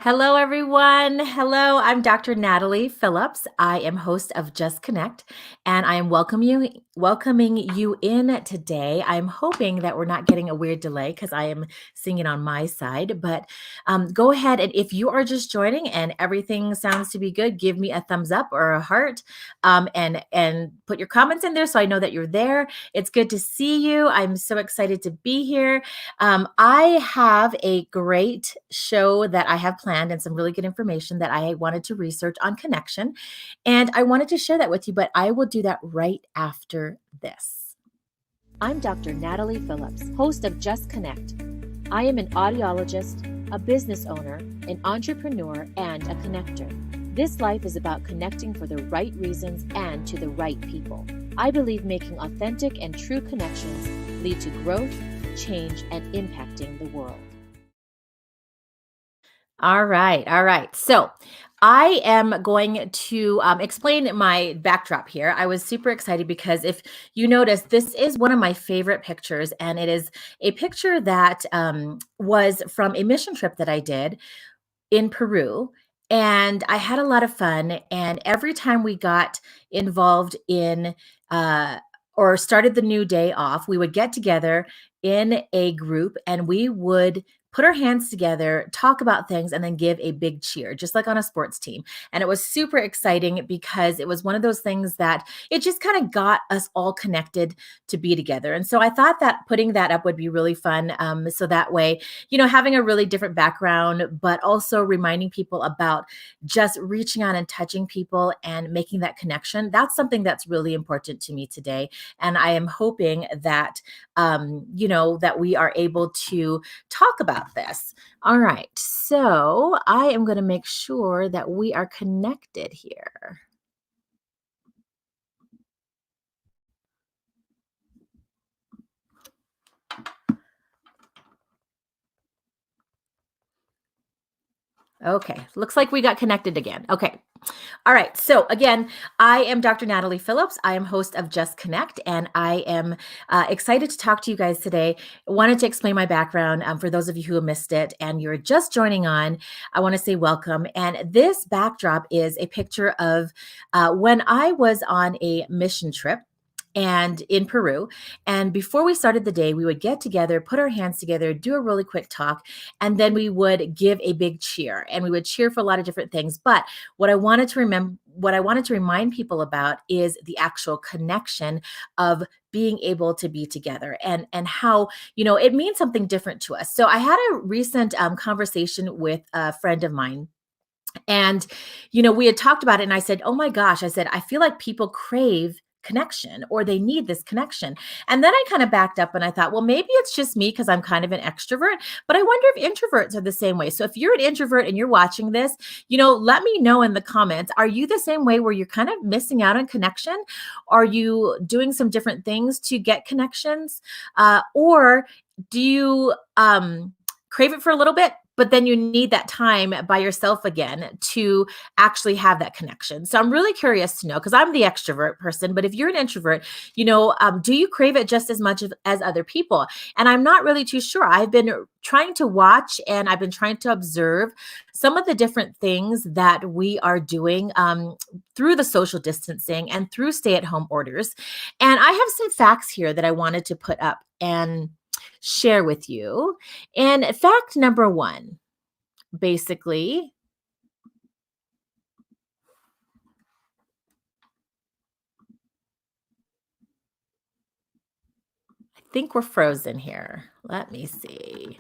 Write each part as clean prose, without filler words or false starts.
Hello, everyone. Hello, I'm Dr. Natalie Phillips. I am host of Just Connect, and I am welcoming you in today. I'm hoping that we're not getting a weird delay because I am singing on my side. But go ahead, and if you are just joining and everything sounds to be good, give me a thumbs up or a heart, and put your comments in there so I know that you're there. It's good to see you. I'm so excited to be here. I have a great show that I have planned and some really good information that I wanted to research on connection. And I wanted to share that with you, but I will do that right after this. I'm Dr. Natalie Phillips, host of Just Connect. I am an audiologist, a business owner, an entrepreneur, and a connector. This life is about connecting for the right reasons and to the right people. I believe making authentic and true connections lead to growth, change, and impacting the world. All right. All right. So I am going to explain my backdrop here. I was super excited because if you notice, this is one of my favorite pictures, and it is a picture that was from a mission trip that I did in Peru. And I had a lot of fun. And every time we got involved in or started the new day off, we would get together in a group and we would put our hands together, talk about things, and then give a big cheer, just like on a sports team. And it was super exciting because it was one of those things that it just kind of got us all connected to be together. And so I thought that putting that up would be really fun. So that way, having a really different background, but also reminding people about just reaching out and touching people and making that connection. That's something that's really important to me today. And I am hoping that, that we are able to talk about this. All right. So I am going to make sure that we are connected here. Okay. Looks like we got connected again. Okay. All right. So, again, I am Dr. Natalie Phillips. I am host of Just Connect, and I am excited to talk to you guys today. I wanted to explain my background for those of you who have missed it and you're just joining on. I want to say welcome. And this backdrop is a picture of when I was on a mission trip and in Peru. And before we started the day, we would get together, put our hands together, do a really quick talk, and then we would give a big cheer. And we would cheer for a lot of different things. But what I wanted to remind people about is the actual connection of being able to be together and how it means something different to us. So I had a recent conversation with a friend of mine, and we had talked about it, and I said, oh my gosh, I said, I feel like people crave connection, or they need this connection. And then I kind of backed up and I thought, well, maybe it's just me because I'm kind of an extrovert, but I wonder if introverts are the same way. So if you're an introvert and you're watching this, let me know in the comments. Are you the same way, where you're kind of missing out on connection? Are you doing some different things to get connections? Or do you crave it for a little bit, but then you need that time by yourself again to actually have that connection? So I'm really curious to know, because I'm the extrovert person, but if you're an introvert, do you crave it just as much as other people? And I'm not really too sure. I've been trying to watch and I've been trying to observe some of the different things that we are doing through the social distancing and through stay-at-home orders. And I have some facts here that I wanted to put up and share with you. And fact number one, basically, I think we're frozen here. Let me see.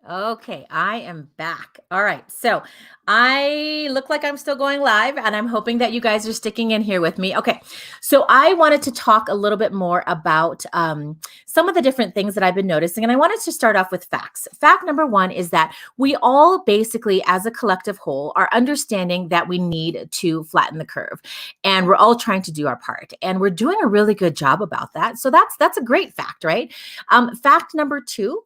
Okay, I am back. All right. So I look like I'm still going live, and I'm hoping that you guys are sticking in here with me. Okay. So I wanted to talk a little bit more about some of the different things that I've been noticing. And I wanted to start off with facts. Fact number one is that we all basically, as a collective whole, are understanding that we need to flatten the curve. And we're all trying to do our part. And we're doing a really good job about that. So that's a great fact, right? Fact number two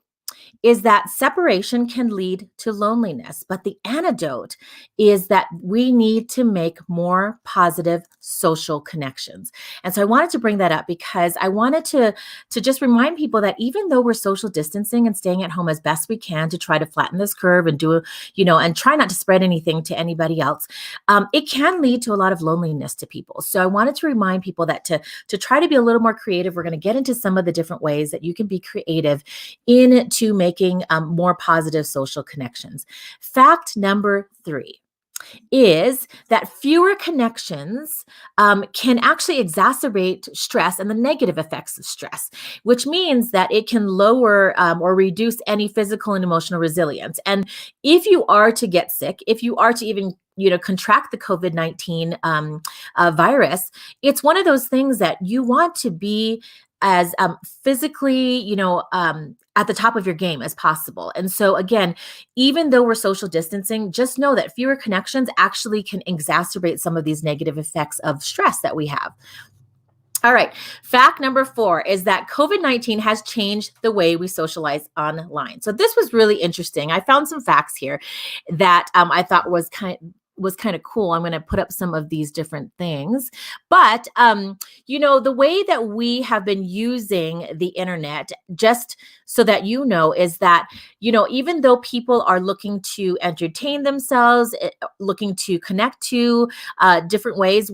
is that separation can lead to loneliness. But the antidote is that we need to make more positive social connections. And so I wanted to bring that up because I wanted to just remind people that even though we're social distancing and staying at home as best we can to try to flatten this curve and do, and try not to spread anything to anybody else, it can lead to a lot of loneliness to people. So I wanted to remind people that to try to be a little more creative, we're going to get into some of the different ways that you can be creative into making more positive social connections. Fact number three is that fewer connections can actually exacerbate stress and the negative effects of stress, which means that it can lower or reduce any physical and emotional resilience. And if you are to get sick, if you are to even contract the COVID-19 virus, it's one of those things that you want to be as physically, at the top of your game as possible. And so again, even though we're social distancing, just know that fewer connections actually can exacerbate some of these negative effects of stress that we have. All right. Fact number four is that COVID-19 has changed the way we socialize online. So this was really interesting. I found some facts here that I thought was kind of cool. I'm going to put up some of these different things. But, the way that we have been using the internet, just so that is that, even though people are looking to entertain themselves, looking to connect to different ways,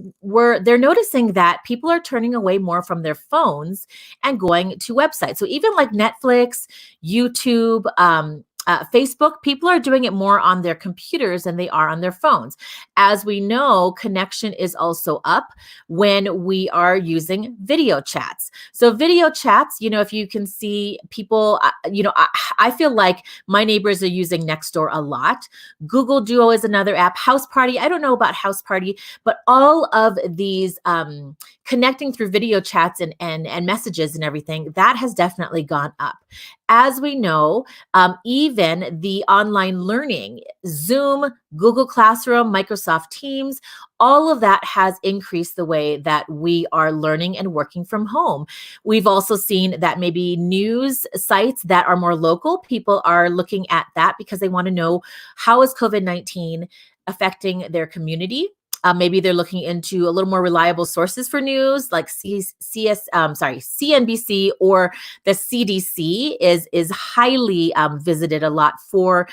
they're noticing that people are turning away more from their phones and going to websites. So even like Netflix, YouTube, Facebook, people are doing it more on their computers than they are on their phones. As we know, connection is also up when we are using video chats. So video chats, if you can see people, I feel like my neighbors are using Nextdoor a lot. Google Duo is another app. House Party, I don't know about House Party, but all of these connecting through video chats and messages and everything, that has definitely gone up. As we know, even the online learning, Zoom, Google Classroom, Microsoft Teams, all of that has increased the way that we are learning and working from home. We've also seen that maybe news sites that are more local, people are looking at that because they want to know how is COVID-19 affecting their community. Maybe they're looking into a little more reliable sources for news, like CNBC or the CDC is highly visited a lot for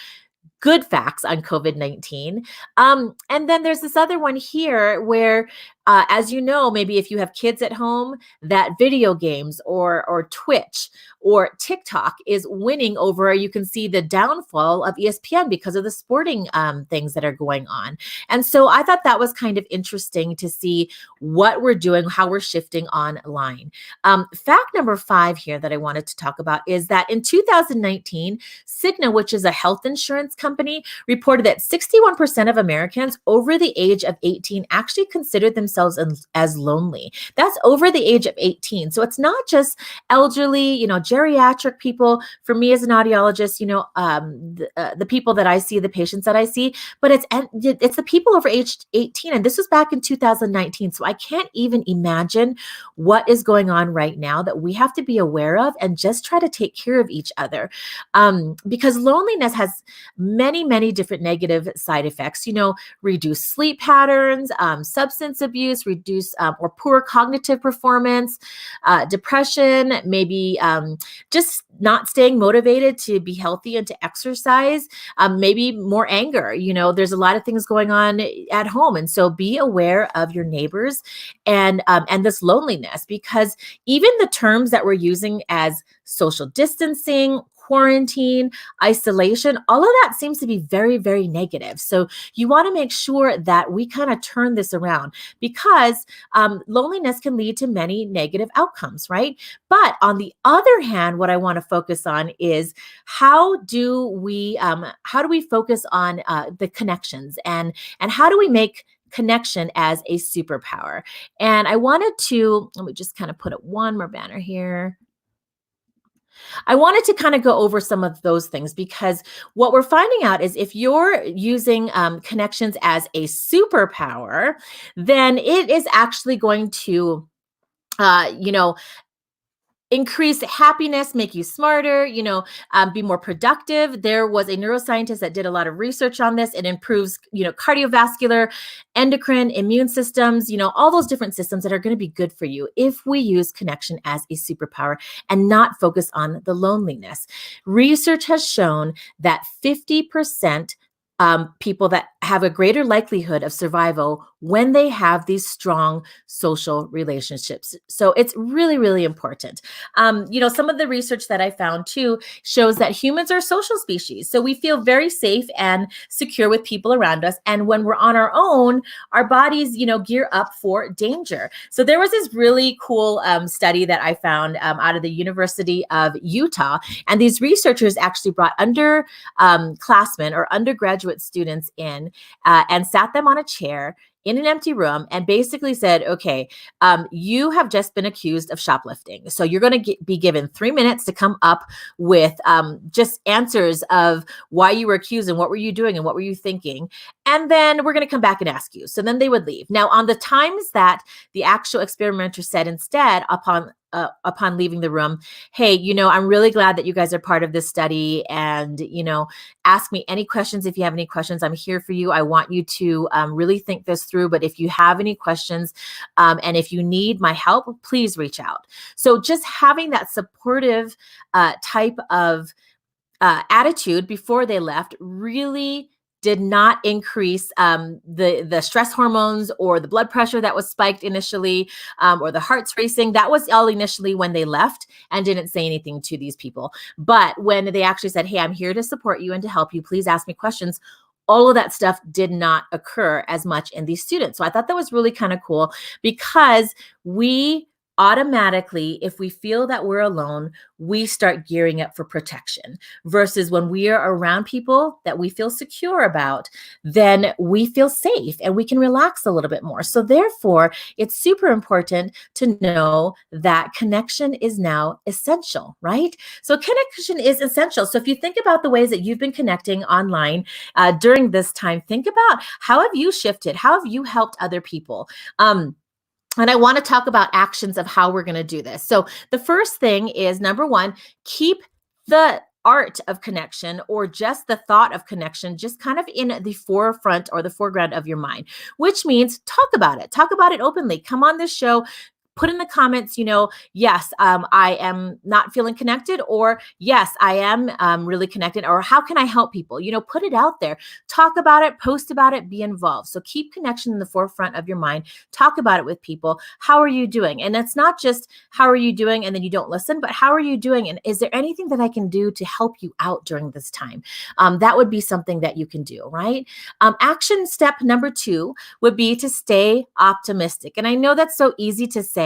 good facts on COVID-19. And then there's this other one here where, as you know, maybe if you have kids at home, that video games or Twitch or TikTok is winning over, you can see the downfall of ESPN because of the sporting things that are going on. And so I thought that was kind of interesting to see what we're doing, how we're shifting online. Fact number five here that I wanted to talk about is that in 2019, Cigna, which is a health insurance company, reported that 61% of Americans over the age of 18 actually considered themselves as lonely. That's over the age of 18. So it's not just elderly, geriatric people. For me as an audiologist, the people that I see, the patients that I see, but it's the people over age 18. And this was back in 2019. So I can't even imagine what is going on right now that we have to be aware of and just try to take care of each other. Because loneliness has many, many different negative side effects, reduced sleep patterns, substance abuse, reduce or poor cognitive performance, depression, maybe just not staying motivated to be healthy and to exercise, maybe more anger. There's a lot of things going on at home. And so be aware of your neighbors and this loneliness, because even the terms that we're using as social distancing, quarantine, isolation, all of that seems to be very, very negative. So you want to make sure that we kind of turn this around because loneliness can lead to many negative outcomes, right? But on the other hand, what I want to focus on is how do we focus on the connections and how do we make connection as a superpower? And I wanted to let me just kind of put it one more banner here. I wanted to kind of go over some of those things because what we're finding out is if you're using connections as a superpower, then it is actually going to you know, increase happiness, make you smarter, be more productive. There was a neuroscientist that did a lot of research on this. It improves, cardiovascular, endocrine, immune systems, all those different systems that are going to be good for you if we use connection as a superpower and not focus on the loneliness. Research has shown that 50% people that have a greater likelihood of survival when they have these strong social relationships. So it's really, really important. Some of the research that I found too shows that humans are social species. So we feel very safe and secure with people around us. And when we're on our own, our bodies, gear up for danger. So there was this really cool study that I found out of the University of Utah. And these researchers actually brought underclassmen or undergraduate students in and sat them on a chair in an empty room and basically said, okay, you have just been accused of shoplifting. So you're going to be given 3 minutes to come up with just answers of why you were accused and what were you doing and what were you thinking. And then we're going to come back and ask you. So then they would leave. Now, on the times that the actual experimenter said instead upon leaving the room, hey, I'm really glad that you guys are part of this study and, ask me any questions. If you have any questions, I'm here for you. I want you to really think this through. But if you have any questions and if you need my help, please reach out. So just having that supportive type of attitude before they left really did not increase the stress hormones or the blood pressure that was spiked initially or the hearts racing. That was all initially when they left and didn't say anything to these people. But when they actually said, hey, I'm here to support you and to help you, please ask me questions, all of that stuff did not occur as much in these students. So I thought that was really kind of cool because we automatically, if we feel that we're alone, we start gearing up for protection versus when we are around people that we feel secure about, then we feel safe and we can relax a little bit more. So therefore, it's super important to know that connection is now essential, right? So connection is essential. So if you think about the ways that you've been connecting online during this time, think about how have you shifted? How have you helped other people? And I want to talk about actions of how we're going to do this. So the first thing is, number one, keep the art of connection or just the thought of connection just kind of in the forefront or the foreground of your mind, which means talk about it. Talk about it openly. Come on this show. Put in the comments, yes, I am not feeling connected, or yes, I am really connected, or how can I help people? Put it out there, talk about it, post about it, be involved. So keep connection in the forefront of your mind, talk about it with people. How are you doing? And it's not just how are you doing and then you don't listen, but how are you doing? And is there anything that I can do to help you out during this time? That would be something that you can do, right? Action step number 2 would be to stay optimistic. And I know that's so easy to say,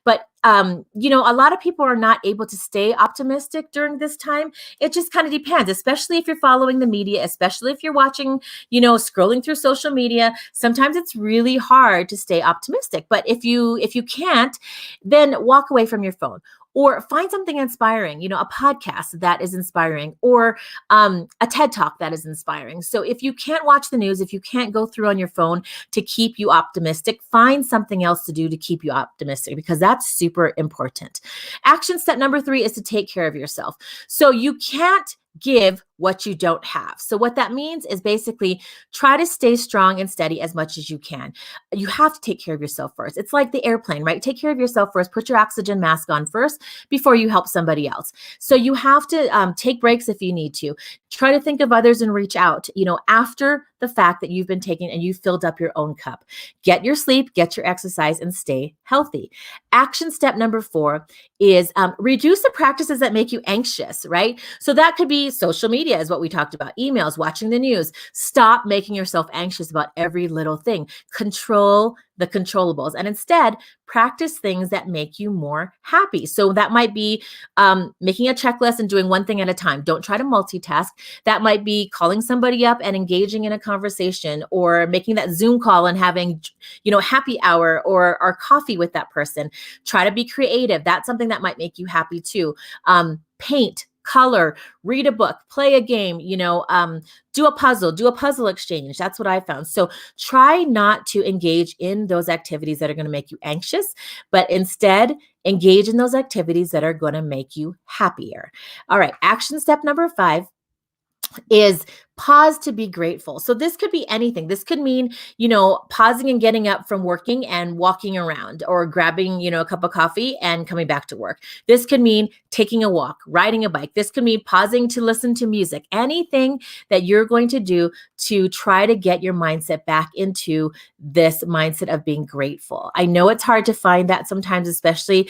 but a lot of people are not able to stay optimistic during this time. It just kind of depends, especially if you're following the media, especially if you're watching, scrolling through social media. Sometimes it's really hard to stay optimistic. But if you can't, then walk away from your phone. Or find something inspiring, a podcast that is inspiring, or a TED Talk that is inspiring. So if you can't watch the news, if you can't go through on your phone to keep you optimistic, find something else to do to keep you optimistic because that's super important. Action step number 3 is to take care of yourself. So you can't give what you don't have. So what that means is basically try to stay strong and steady as much as you can. You have to take care of yourself first. It's like the airplane, right? Take care of yourself first. Put your oxygen mask on first before you help somebody else. So you have to take breaks if you need to. Try to think of others and reach out, after the fact that you've been taking and you've filled up your own cup. Get your sleep, get your exercise, and stay healthy. Action step number 4 is reduce the practices that make you anxious, right? So that could be social media, is what we talked about, emails, watching the news. Stop making yourself anxious about every little thing. Control the controllables, and instead practice things that make you more happy. So that might be making a checklist and doing one thing at a time. Don't try to multitask. That might be calling somebody up and engaging in a conversation, or making that Zoom call and having, happy hour or coffee with that person. Try to be creative. That's something that might make you happy too. Paint, color, read a book, play a game, do a puzzle exchange. That's what I found. So try not to engage in those activities that are going to make you anxious, but instead engage in those activities that are going to make you happier. All right. Action step number 5 is pause to be grateful. So this could be anything. This could mean, pausing and getting up from working and walking around, or grabbing, a cup of coffee and coming back to work. This could mean taking a walk, riding a bike. This could mean pausing to listen to music. Anything that you're going to do to try to get your mindset back into this mindset of being grateful. I know it's hard to find that sometimes, especially,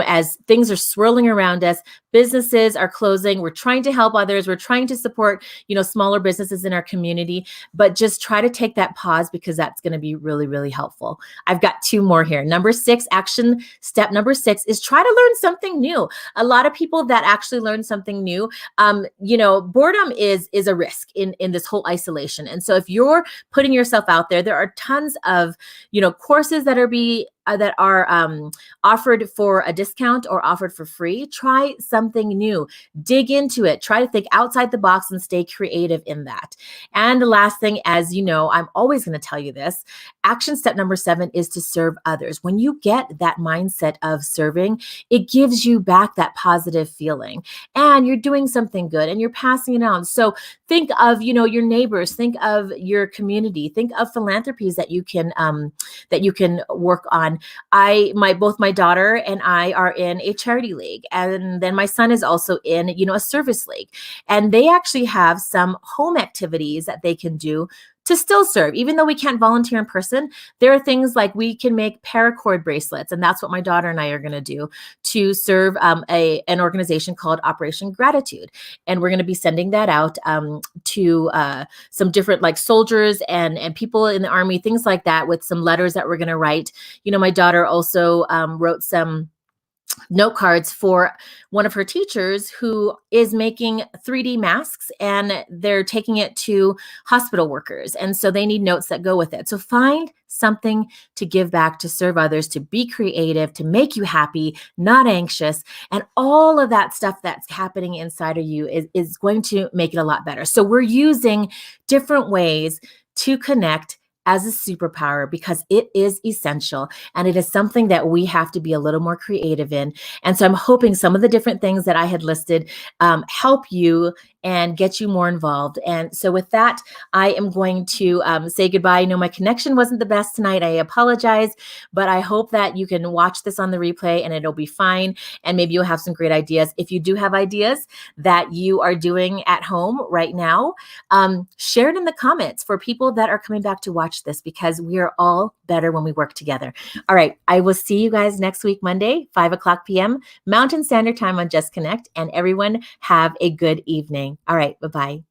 as things are swirling around us, businesses are closing. We're trying to help others. We're trying to support, smaller businesses in our community, but just try to take that pause, because that's going to be really, really helpful. I've got 2 more here. Action step number 6 is try to learn something new. A lot of people that actually learn something new, boredom is a risk in this whole isolation. And so if you're putting yourself out there, there are tons of, courses that are offered for a discount or offered for free. Try something new, dig into it, try to think outside the box and stay creative in that. And the last thing, as you know, I'm always going to tell you this, action step number 7 is to serve others. When you get that mindset of serving, it gives you back that positive feeling, and you're doing something good and you're passing it on. So think of, your neighbors, think of your community, think of philanthropies that you can work on. Both my daughter and I are in a charity league, and then my son is also in, a service league, and they actually have some home activities that they can do to still serve. Even though we can't volunteer in person, there are things like we can make paracord bracelets, and that's what my daughter and I are going to do to serve an organization called Operation Gratitude. And we're going to be sending that out to some different soldiers and people in the Army, things like that, with some letters that we're going to write. My daughter also wrote some note cards for one of her teachers who is making 3D masks, and they're taking it to hospital workers. And so they need notes that go with it. So find something to give back, to serve others, to be creative, to make you happy, not anxious. And all of that stuff that's happening inside of you is going to make it a lot better. So we're using different ways to connect as a superpower, because it is essential, and it is something that we have to be a little more creative in. And so I'm hoping some of the different things that I had listed help you and get you more involved. And so with that, I am going to say goodbye. I know my connection wasn't the best tonight. I apologize, but I hope that you can watch this on the replay and it'll be fine. And maybe you'll have some great ideas. If you do have ideas that you are doing at home right now, share it in the comments for people that are coming back to watch this, because we are all better when we work together. All right. I will see you guys next week, Monday, 5:00 p.m. Mountain Standard Time on Just Connect. And everyone have a good evening. All right. Bye-bye.